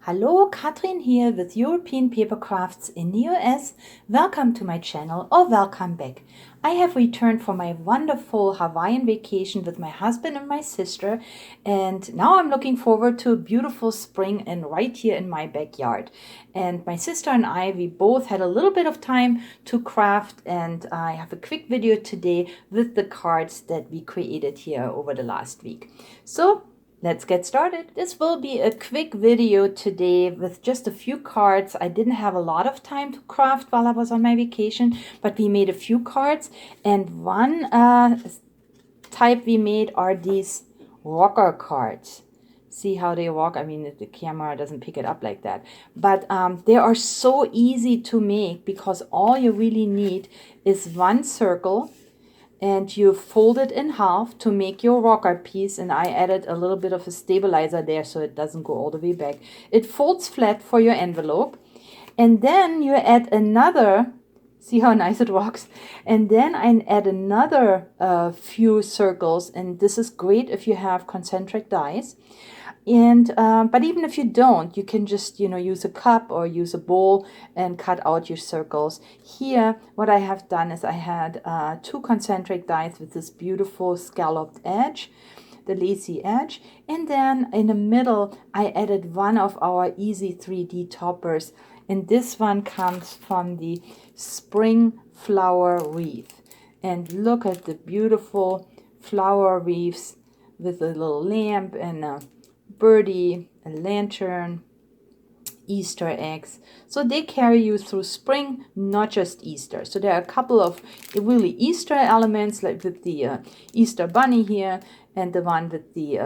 Hello, Katrin here with European Paper Crafts in the US. Welcome to my channel or welcome back. I have returned from my wonderful Hawaiian vacation with my husband and my sister, and now I'm looking forward to a beautiful spring and right here in my backyard. And my sister and I, we both had a little bit of time to craft, and I have a quick video today with the cards that we created here over the last week. So let's get started. This will be a quick video today with just a few cards. I didn't have a lot of time to craft while I was on my vacation, but we made a few cards, and one type we made are these rocker cards. See how they walk? I mean, the camera doesn't pick it up like that, but they are so easy to make because all you really need is one circle, and you fold it in half to make your rocker piece, and I added a little bit of a stabilizer there so it doesn't go all the way back. It folds flat for your envelope, and then you add another, see how nice it walks, and then I add another few circles, and this is great if you have concentric dies. And but even if you don't, you can just use a cup or use a bowl and cut out your circles. Here what I have done is I had two concentric dies with this beautiful scalloped edge, the lacy edge, and then in the middle I added one of our easy 3D toppers, and this one comes from the spring flower wreath. And look at the beautiful flower wreaths with a little lamp and a birdie, a lantern, Easter eggs. So they carry you through spring, not just Easter. So there are a couple of really Easter elements, like with the Easter bunny here and the one with the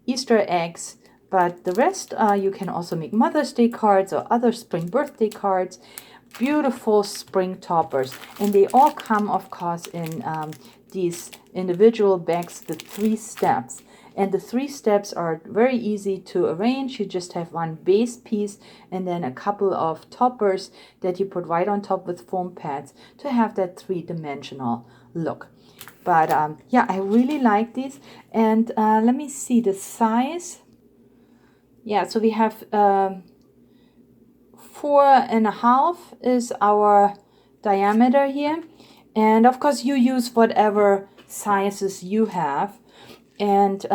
Easter eggs. But the rest, you can also make Mother's Day cards or other spring birthday cards. Beautiful spring toppers. And they all come, of course, in these individual bags with 3 steps. And the 3 steps are very easy to arrange. You just have one base piece and then a couple of toppers that you put right on top with foam pads to have that 3-dimensional look. But yeah, I really like these. And let me see the size. Yeah, so we have 4.5 is our diameter here. And of course you use whatever sizes you have. And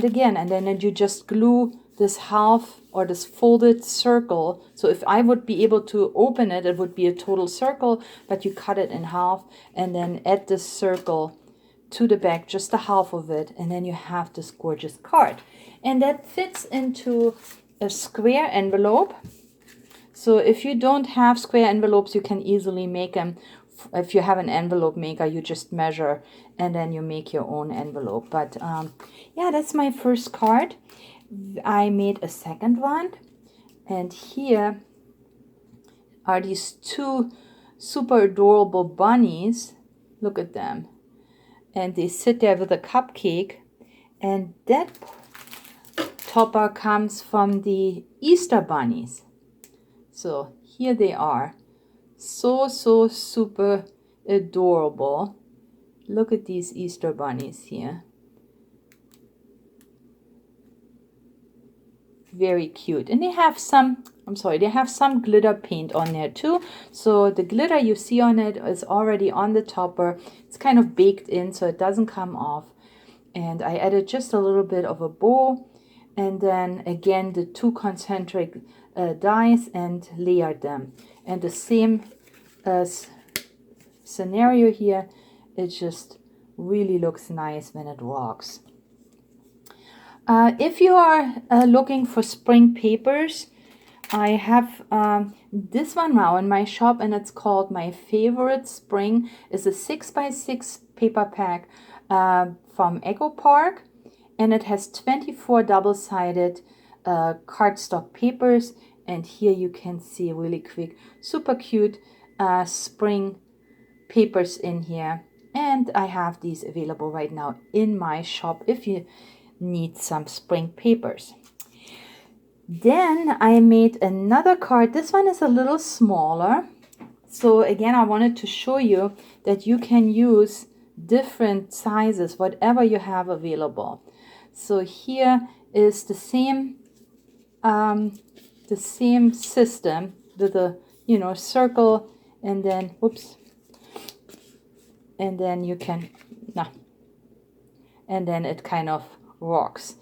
again, and then you just glue this half or this folded circle. So if I would be able to open it, it would be a total circle, but you cut it in half and then add this circle to the back, just the half of it, and then you have this gorgeous card. And that fits into a square envelope. So if you don't have square envelopes, you can easily make them. If you have an envelope maker, you just measure and then you make your own envelope. But yeah, that's my first card. I made a second one, and here are these 2 super adorable bunnies. Look at them. And they sit there with a cupcake, and that topper comes from the Easter bunnies. So here they are. So super adorable. Look at these Easter bunnies here. Very cute. And they have some, they have some glitter paint on there too. So the glitter you see on it is already on the topper. It's kind of baked in so it doesn't come off. And I added just a little bit of a bow. And then again the 2 concentric dies and layered them. And the same scenario here, it just really looks nice when it walks. If you are looking for spring papers, I have this one now in my shop, and it's called My Favorite Spring. It's a 6x6 paper pack from Echo Park, and it has 24 double-sided cardstock papers. And here you can see really quick, super cute spring papers in here. And I have these available right now in my shop if you need some spring papers. Then I made another card. This one is a little smaller. So again, I wanted to show you that you can use different sizes, whatever you have available. So here is the same the same system with a, you know, circle, and then, whoops, and then you can, nah, and then it kind of rocks.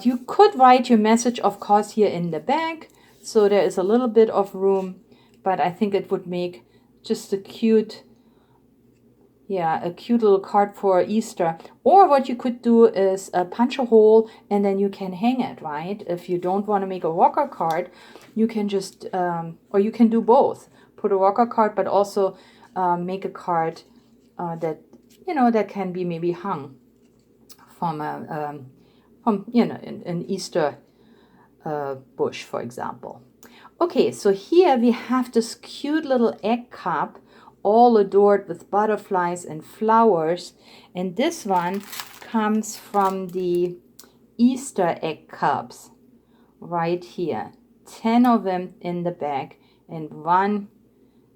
You could write your message, of course, here in the back, so there is a little bit of room, but I think it would make just a cute, yeah, a cute little card for Easter. Or what you could do is punch a hole and then you can hang it, right? If you don't want to make a rocker card, you can just, or you can do both. Put a rocker card, but also make a card that, you know, that can be maybe hung from a, you know, an Easter bush, for example. Okay, so here we have this cute little egg cup, all adored with butterflies and flowers. And this one comes from the Easter egg cups right here. 10 of them in the back, and one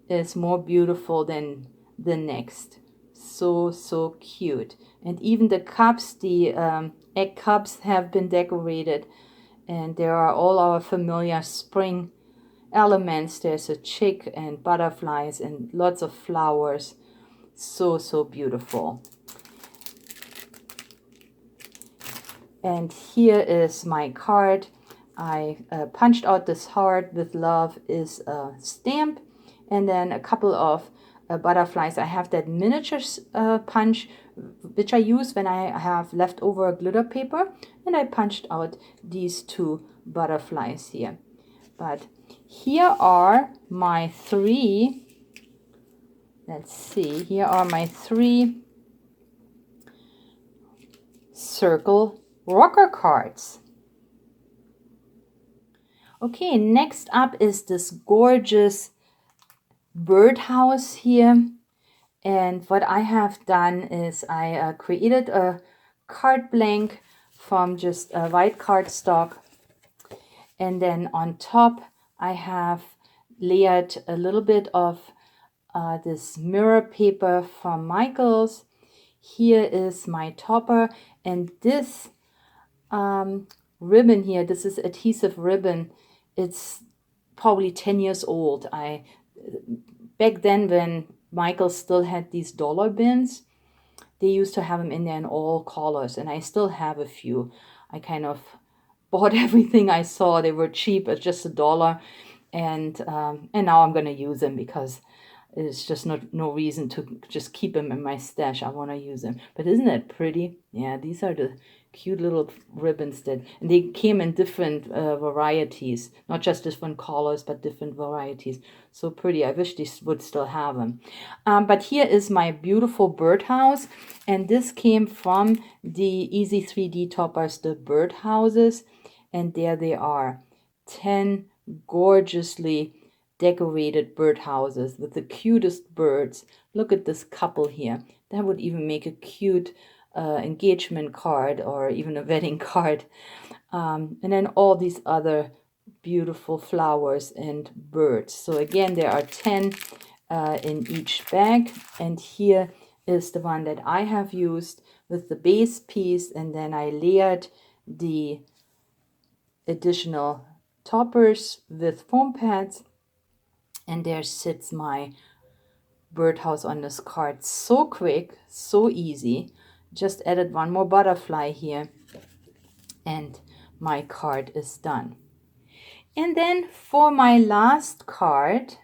is more beautiful than the next. So cute. And even the cups, the egg cups, have been decorated, and there are all our familiar spring elements. There's a chick and butterflies and lots of flowers. So beautiful. And here is my card. I punched out this heart with love is a stamp, and then a couple of butterflies. I have that miniature punch, which I use when I have leftover glitter paper, and I punched out these two butterflies here. But here are my three, let's see, here are my three circle rocker cards. Okay, next up is this gorgeous birdhouse here. And what I have done is I created a card blank from just a white cardstock. And then on top, I have layered a little bit of this mirror paper from Michaels. Here is my topper, and this ribbon here, this is adhesive ribbon. It's probably 10 years old. Back then, when Michaels still had these dollar bins, they used to have them in there in all colors, and I still have a few. I kind of bought everything I saw. They were cheap at just $1, and now I'm gonna use them because it's just no reason to just keep them in my stash. I want to use them. But isn't that pretty? Yeah, these are the cute little ribbons and they came in different varieties, not just different colors, but different varieties. So pretty. I wish these would still have them. But here is my beautiful birdhouse, and this came from the Easy 3D toppers, the birdhouses, and there they are, 10 gorgeously decorated birdhouses with the cutest birds. Look at this couple here. That would even make a cute engagement card or even a wedding card. And then all these other beautiful flowers and birds. So again, there are 10 in each bag. And here is the one that I have used with the base piece. And then I layered the additional toppers with foam pads. And there sits my birdhouse on this card. So quick, so easy. Just added one more butterfly here, and my card is done. And then for my last card,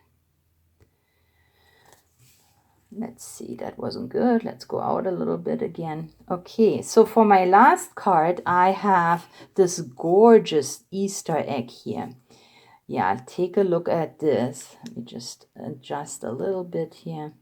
let's see, that wasn't good. Let's go out a little bit again. Okay, so for my last card, I have this gorgeous Easter egg here. Yeah, take a look at this. Let me just adjust a little bit here.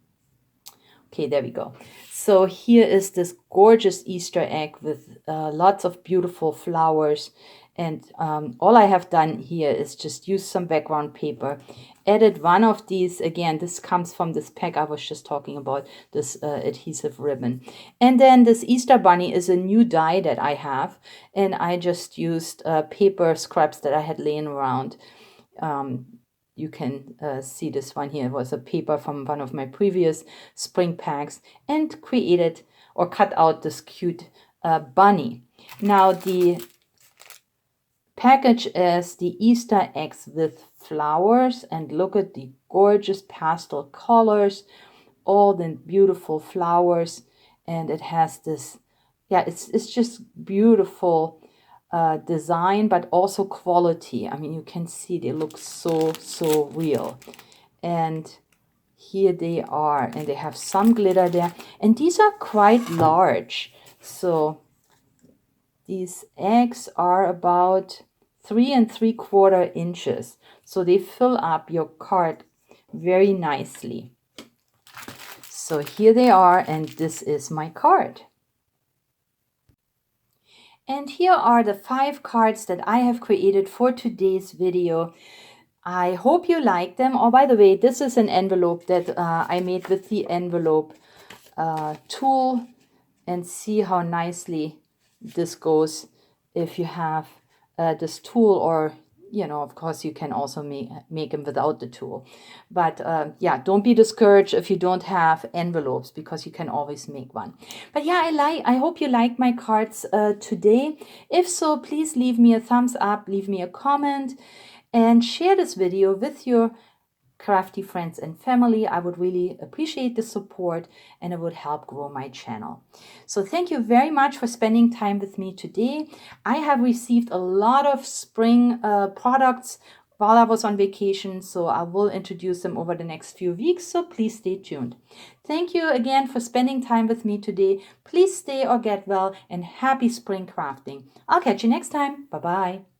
Okay, there we go. So here is this gorgeous Easter egg with lots of beautiful flowers. And all I have done here is just use some background paper. Added one of these, again, this comes from this pack I was just talking about, this adhesive ribbon. And then this Easter bunny is a new die that I have. And I just used paper scraps that I had laying around. You can see this one here. It was a paper from one of my previous spring packs, and created or cut out this cute bunny. Now the package is the Easter eggs with flowers, and look at the gorgeous pastel colors, all the beautiful flowers, and it has this, yeah, it's just beautiful design, but also quality. I mean, you can see they look so real. And here they are, and they have some glitter there, and these are quite large. So these eggs are about 3 3/4 inches, so they fill up your card very nicely. So here they are, and this is my card. And here are the 5 cards that I have created for today's video. I hope you like them. Oh, by the way, this is an envelope that I made with the envelope tool, and see how nicely this goes if you have this tool, or of course you can also make them without the tool. But yeah, don't be discouraged if you don't have envelopes, because you can always make one. But yeah, I hope you like my cards today. If so, please leave me a thumbs up, leave me a comment, and share this video with your crafty friends and family. I would really appreciate the support, and it would help grow my channel. So thank you very much for spending time with me today. I have received a lot of spring products while I was on vacation, so I will introduce them over the next few weeks, so please stay tuned. Thank you again for spending time with me today. Please stay or get well, and happy spring crafting. I'll catch you next time. Bye-bye.